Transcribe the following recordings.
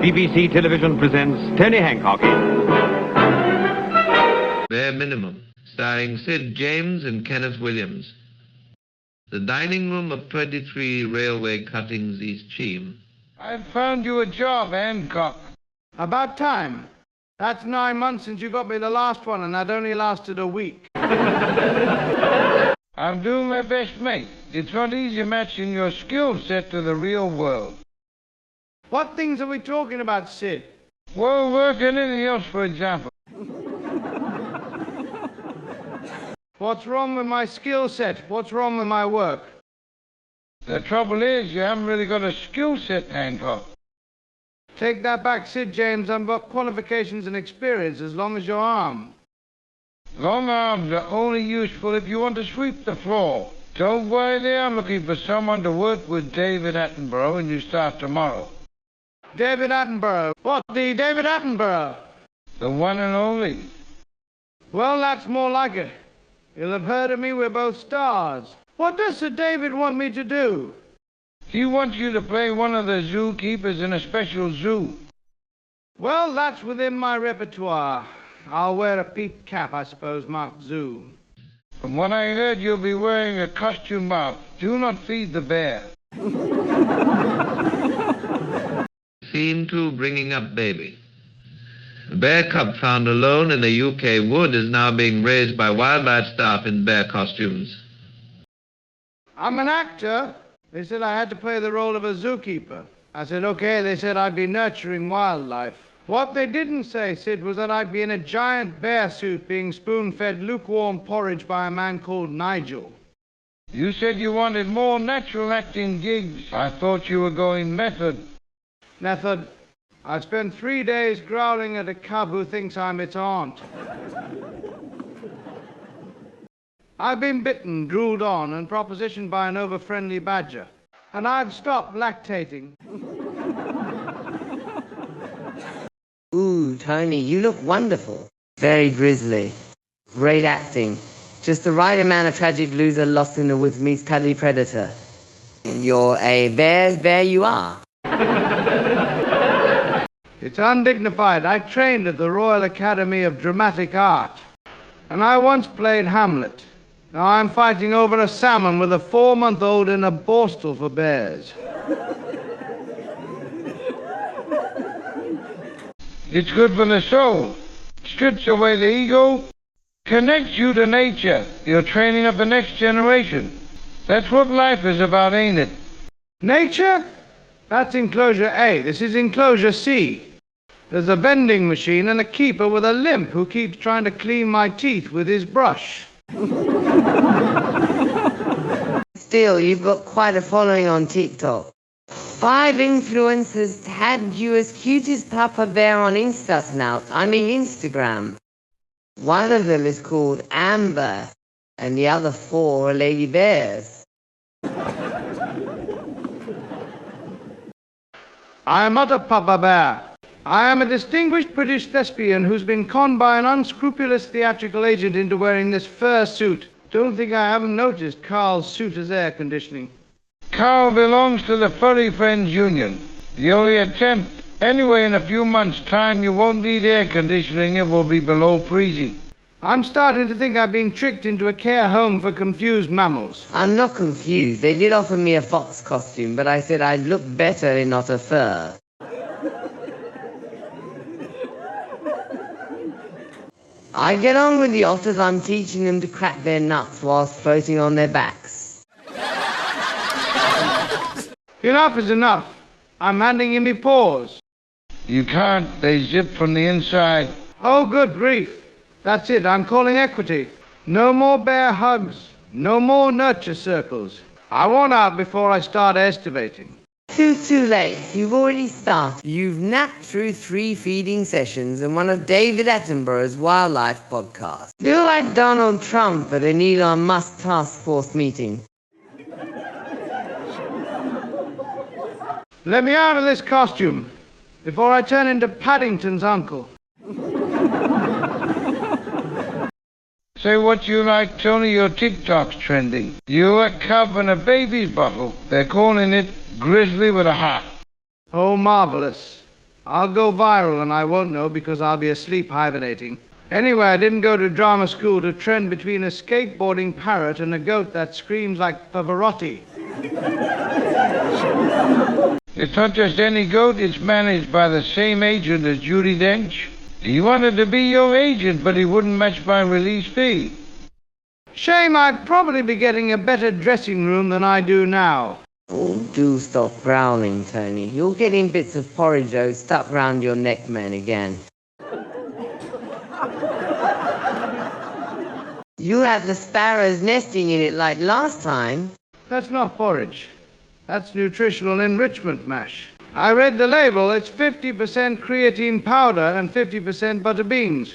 BBC Television presents Tony Hancock in Bare Minimum, starring Sid James and Kenneth Williams. The dining room of 23 Railway Cuttings, East Cheam. I've found you a job, Hancock. About time. That's 9 months since you got me the last one, and that only lasted a week. I'm doing my best, mate. It's not easy matching your skill set to the real world. What things are we talking about, Sid? Well, work and anything else, for example. What's wrong with my skill set? What's wrong with my work? The trouble is, you haven't really got a skill set, Hancock. Take that back, Sid James. I've got qualifications and experience as long as your arm. Long arms are only useful if you want to sweep the floor. Don't worry there, I'm looking for someone to work with David Attenborough when you start tomorrow. David Attenborough. What, the David Attenborough? The one and only. Well, that's more like it. You'll have heard of me, we're both stars. What does Sir David want me to do? He wants you to play one of the zookeepers in a special zoo. Well, that's within my repertoire. I'll wear a peaked cap, I suppose, marked zoo. From what I heard, you'll be wearing a costume of Do Not Feed the Bear. Scene 2, Bringing Up Baby. A bear cub found alone in a UK wood is now being raised by wildlife staff in bear costumes. I'm an actor. They said I had to play the role of a zookeeper. I said, okay. They said I'd be nurturing wildlife. What they didn't say, Sid, was that I'd be in a giant bear suit being spoon-fed lukewarm porridge by a man called Nigel. You said you wanted more natural acting gigs. I thought you were going method. Method? I spent 3 days growling at a cub who thinks I'm its aunt. I've been bitten, drooled on, and propositioned by an over-friendly badger. And I've stopped lactating. Ooh, Tony, you look wonderful. Very grisly. Great acting. Just the right amount of tragic loser lost in the woods meets cuddly predator. You're a bear's bear you are. It's undignified. I trained at the Royal Academy of Dramatic Art. And I once played Hamlet. Now I'm fighting over a salmon with a 4-month-old in a borstal for bears. It's good for the soul. Strips away the ego, connects you to nature. You're training up the next generation. That's what life is about, ain't it? Nature? That's enclosure A. This is enclosure C. There's a vending machine and a keeper with a limp who keeps trying to clean my teeth with his brush. Still, you've got quite a following on TikTok. 5 influencers tagged you as cutest papa bear on Instagram. One of them is called Amber, and the other 4 are lady bears. I am not a papa bear. I am a distinguished British thespian who's been conned by an unscrupulous theatrical agent into wearing this fur suit. Don't think I haven't noticed Carl's suit has air conditioning. Carl belongs to the Furry Friends Union. The only attempt. Anyway, in a few months' time, you won't need air conditioning. It will be below freezing. I'm starting to think I've been tricked into a care home for confused mammals. I'm not confused. They did offer me a fox costume, but I said I'd look better in not a fur. I get on with the otters. I'm teaching them to crack their nuts whilst floating on their backs. Enough is enough. I'm handing you me paws. You can't. They zip from the inside. Oh, good grief. That's it. I'm calling equity. No more bear hugs. No more nurture circles. I want out before I start estimating. Too late. You've already started. You've napped through 3 feeding sessions and one of David Attenborough's wildlife podcasts. Feel like Donald Trump at an Elon Musk task force meeting. Let me out of this costume before I turn into Paddington's uncle. Say what you like, Tony. Your TikTok's trending. You, a cub, and a baby's bottle. They're calling it Grizzly with a Heart. Oh, marvelous. I'll go viral and I won't know because I'll be asleep hibernating. Anyway, I didn't go to drama school to trend between a skateboarding parrot and a goat that screams like Pavarotti. It's not just any goat, it's managed by the same agent as Judi Dench. He wanted to be your agent, but he wouldn't match my release fee. Shame, I'd probably be getting a better dressing room than I do now. Oh, do stop growling, Tony. You're getting bits of porridge stuck round your neck, man, again. You have the sparrows nesting in it like last time. That's not porridge. That's nutritional enrichment mash. I read the label. It's 50% creatine powder and 50% butter beans.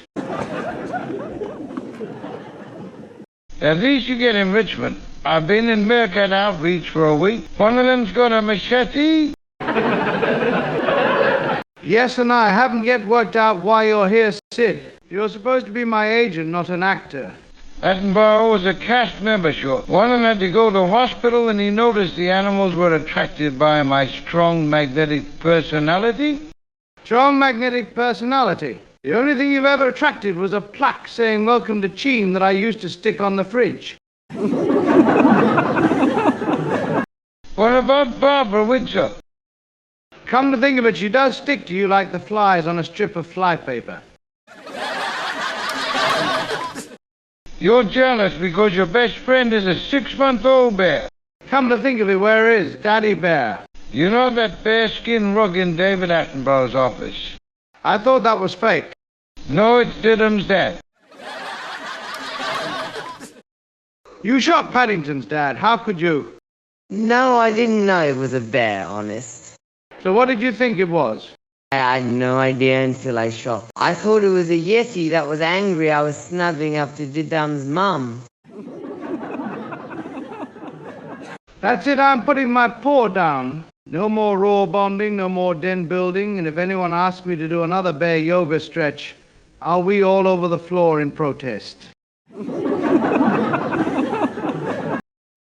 At least you get enrichment. I've been in Bearcat Outreach for a week. One of them's got a machete. Yes, and I haven't yet worked out why you're here, Sid. You're supposed to be my agent, not an actor. Attenborough was a cast member short. One of them had to go to hospital and he noticed the animals were attracted by my strong magnetic personality. Strong magnetic personality. The only thing you've ever attracted was a plaque saying welcome to Cheam that I used to stick on the fridge. What about Barbara Windsor? Come to think of it, she does stick to you like the flies on a strip of flypaper. You're jealous because your best friend is a 6-month-old bear. Come to think of it, where is Daddy Bear? You know that bearskin rug in David Attenborough's office? I thought that was fake. No, it's Didham's dad. You shot Paddington's dad. How could you? No, I didn't know it was a bear, honest. So what did you think it was? I had no idea until I shot. I thought it was a yeti that was angry I was snubbing up to Didham's mum. That's it, I'm putting my paw down. No more raw bonding, no more den building, and if anyone asks me to do another bear yoga stretch, I'll wee all over the floor in protest.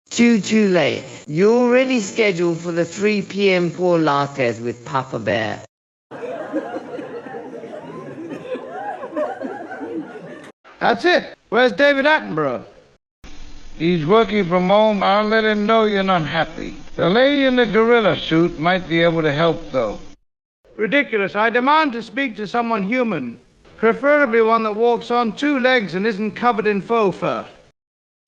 Too late. You're already scheduled for the 3 p.m. pour lattes with Papa Bear. That's it. Where's David Attenborough? He's working from home. I'll let him know you're not happy. The lady in the gorilla suit might be able to help, though. Ridiculous. I demand to speak to someone human. Preferably one that walks on 2 legs and isn't covered in faux fur.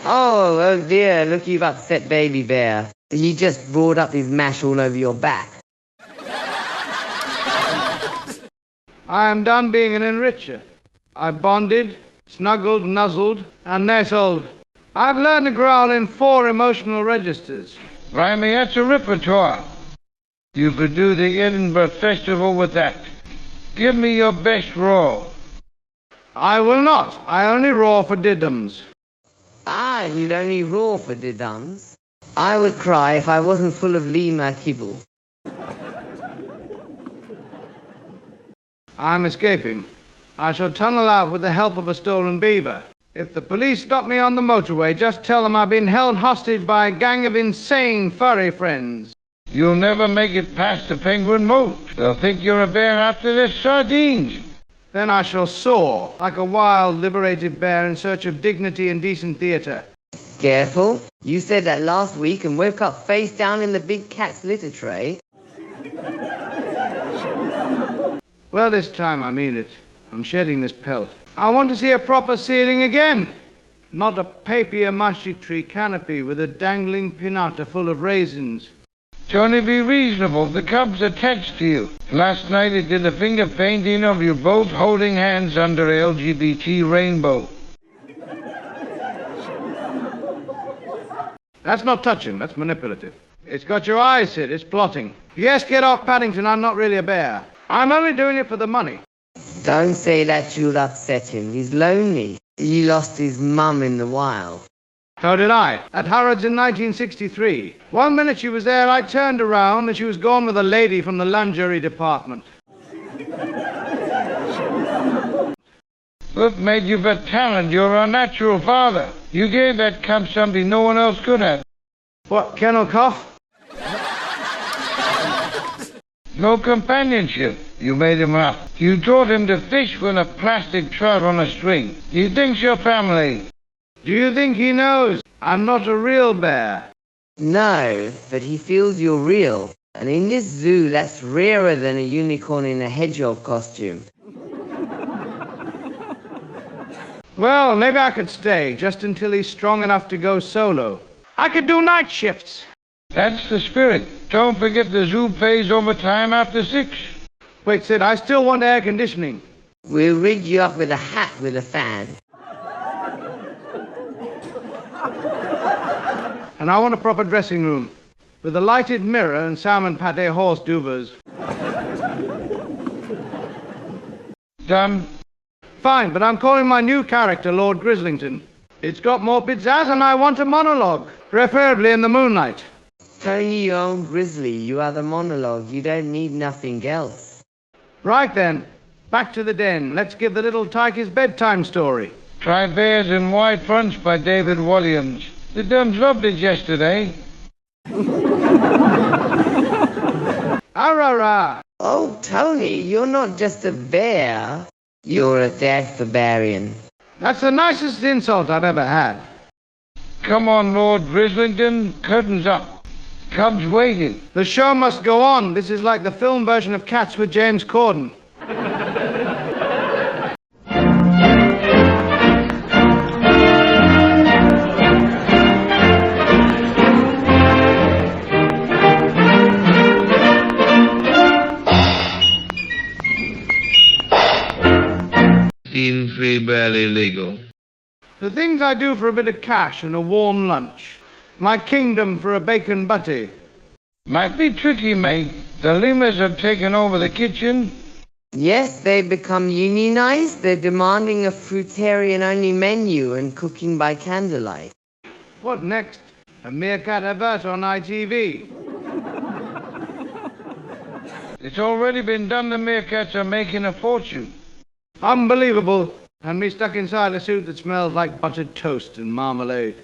Oh dear, look, you've upset Baby Bear. He just brought up his mash all over your back. I am done being an enricher. I bonded, snuggled, nuzzled, and nestled. I've learned to growl in 4 emotional registers. Riley, that's a repertoire. You could do the Edinburgh Festival with that. Give me your best roar. I will not. I only roar for Didhams. Ah, you'd only roar for Didhams. I would cry if I wasn't full of Lima kibble. I'm escaping. I shall tunnel out with the help of a stolen beaver. If the police stop me on the motorway, just tell them I've been held hostage by a gang of insane furry friends. You'll never make it past the Penguin Moat. They'll think you're a bear after their sardines. Then I shall soar like a wild, liberated bear in search of dignity and decent theatre. Careful. You said that last week and woke up face down in the big cat's litter tray. Well, this time I mean it. I'm shedding this pelt. I want to see a proper ceiling again. Not a papier-mâché tree canopy with a dangling pinata full of raisins. Tony, be reasonable. The cub's attached to you. Last night it did a finger painting of you both holding hands under a LGBT rainbow. That's not touching, that's manipulative. It's got your eyes, Sid, it's plotting. Yes, get off Paddington, I'm not really a bear. I'm only doing it for the money. Don't say that, you'll upset him. He's lonely. He lost his mum in the wild. So did I, at Harrods in 1963. 1 minute she was there, I turned around, and she was gone with a lady from the lingerie department. What made you but talent? You're a natural father. You gave that cub something no one else could have. What, kennel cough? No companionship. You made him up. You taught him to fish with a plastic trout on a string. He thinks you're family. Do you think he knows I'm not a real bear? No, but he feels you're real. And in this zoo, that's rarer than a unicorn in a hedgehog costume. Well, maybe I could stay just until he's strong enough to go solo. I could do night shifts. That's the spirit. Don't forget the zoo pays overtime after 6. Wait, Sid, I still want air conditioning. We'll rig you up with a hat with a fan. And I want a proper dressing room with a lighted mirror and salmon pate horse duvers. Done. Fine, but I'm calling my new character Lord Grislington. It's got more pizzazz and I want a monologue, preferably in the moonlight. Tony, you own Grizzly, you are the monologue. You don't need nothing else. Right then, back to the den. Let's give the little tyke his bedtime story. Try Bears in White Fronts by David Williams. The Duns loved it yesterday. Arrah! Oh, Tony, you're not just a bear. You're a death barbarian. That's the nicest insult I've ever had. Come on, Lord Grislington. Curtains up. Cubs waiting. The show must go on. This is like the film version of Cats with James Corden. Scene 3 barely legal. The things I do for a bit of cash and a warm lunch. My kingdom for a bacon butty. Might be tricky, mate. The lemurs have taken over the kitchen. Yes, they've become unionized. They're demanding a fruitarian-only menu and cooking by candlelight. What next? A meerkat advert on ITV. It's already been done. The meerkats are making a fortune. Unbelievable. And me stuck inside a suit that smells like buttered toast and marmalade.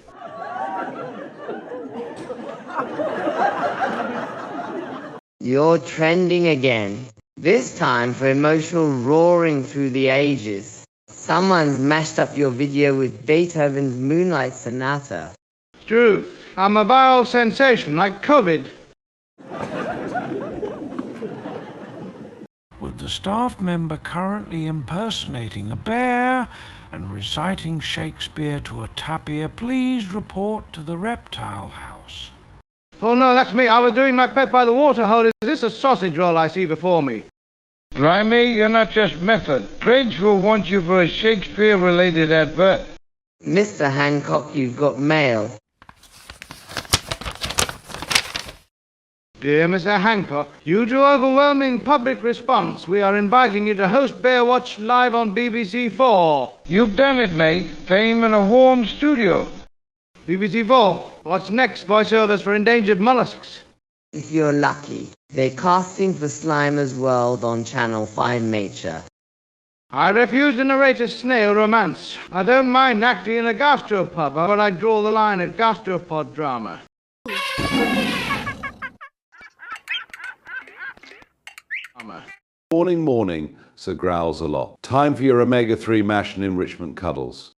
You're trending again. This time for emotional roaring through the ages. Someone's mashed up your video with Beethoven's Moonlight Sonata. True. I'm a viral sensation like COVID. With the staff member currently impersonating a bear and reciting Shakespeare to a tapir, please report to the reptile house. Oh no, that's me. I was doing my pet by the waterhole. Is this a sausage roll I see before me? Blimey, you're not just method. Prince will want you for a Shakespeare-related advert. Mr. Hancock, you've got mail. Dear Mr. Hancock, due to overwhelming public response, we are inviting you to host Bear Watch live on BBC 4. You've done it, mate. Fame in a warm studio. BBC 4, what's next? Voiceovers for endangered mollusks. If you're lucky, they're casting for Slimer's World on Channel 5 Nature. I refuse to narrate a snail romance. I don't mind acting in a gastropub, but I draw the line at gastropod drama. Morning, morning, Sir Growls a lot. Time for your omega-3 mash and enrichment cuddles.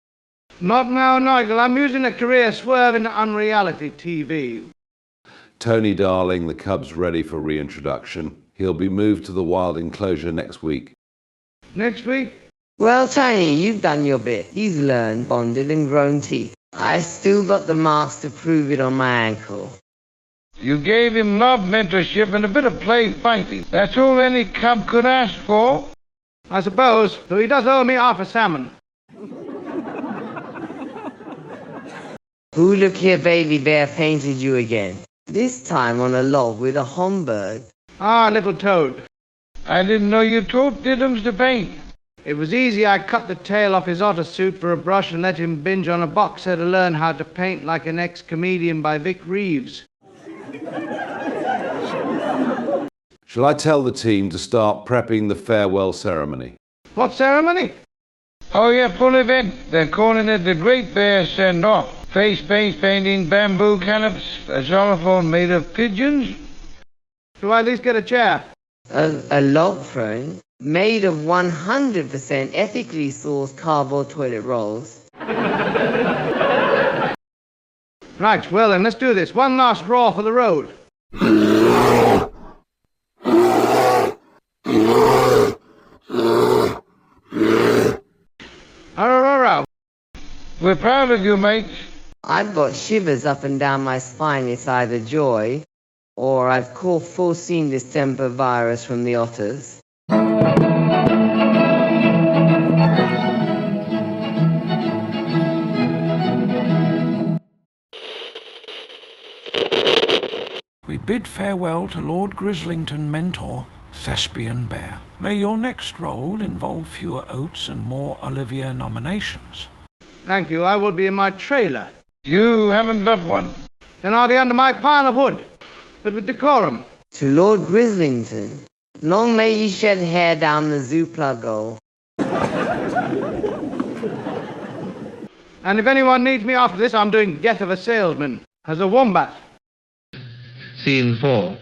Not now, Nigel. I'm using a career swerve into unreality TV. Tony darling, the cub's ready for reintroduction. He'll be moved to the wild enclosure next week. Next week? Well, Tiny, you've done your bit. He's learned, bonded and grown teeth. I still got the marks to prove it on my ankle. You gave him love, mentorship, and a bit of play fighting. That's all any cub could ask for. I suppose, though he does owe me half a salmon. Who look here, baby bear painted you again? This time on a log with a Homburg. Ah, little toad. I didn't know you taught Diddums to paint. It was easy. I cut the tail off his otter suit for a brush and let him binge on a box set to learn how to paint like an ex-comedian by Vic Reeves. Shall I tell the team to start prepping the farewell ceremony? What ceremony? Oh yeah, full event. They're calling it the Great Bear Send-Off. Face painting, bamboo canopies, a xylophone made of pigeons. Do I at least get a chair? A log throne made of 100% ethically sourced cardboard toilet rolls. Right, well then, let's do this. One last roar for the road. Arr. We're proud of you, mate. I've got shivers up and down my spine. It's either joy or I've caught full scene distemper virus from the otters. We bid farewell to Lord Grislington mentor, Thespian Bear. May your next role involve fewer oats and more Olivia nominations. Thank you, I will be in my trailer. You haven't got one. Then I'll be under my pile of wood, but with decorum. To Lord Grislington, long may ye shed hair down the zoo pluggo. And if anyone needs me after this, I'm doing Death of a Salesman as a wombat. Scene 4.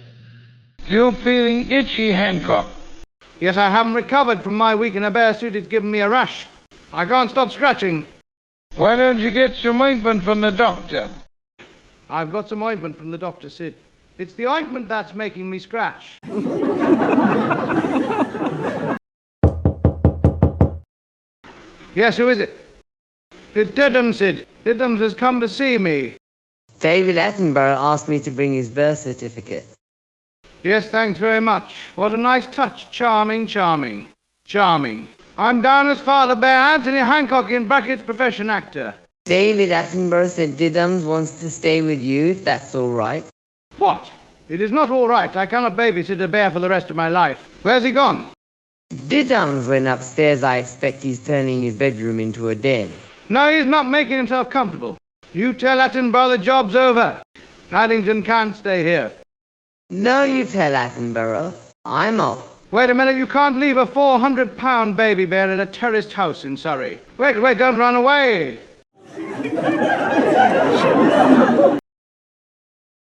You're feeling itchy, Hancock. Yes, I haven't recovered from my week in a bear suit. It's given me a rash. I can't stop scratching. Why don't you get some ointment from the doctor? I've got some ointment from the doctor, Sid. It's the ointment that's making me scratch. Yes, who is it? It's Diddums, Sid. Diddums has come to see me. David Attenborough asked me to bring his birth certificate. Yes, thanks very much. What a nice touch. Charming, charming, charming. I'm down as Father Bear, Anthony Hancock, in brackets, profession actor. David Attenborough said Diddums wants to stay with you, if that's all right. What? It is not all right. I cannot babysit a bear for the rest of my life. Where's he gone? Diddums went upstairs. I expect he's turning his bedroom into a den. No, he's not making himself comfortable. You tell Attenborough the job's over. Paddington can't stay here. No, you tell Attenborough. I'm off. Wait a minute, you can't leave a 400-pound baby bear at a terraced house in Surrey. Wait, don't run away.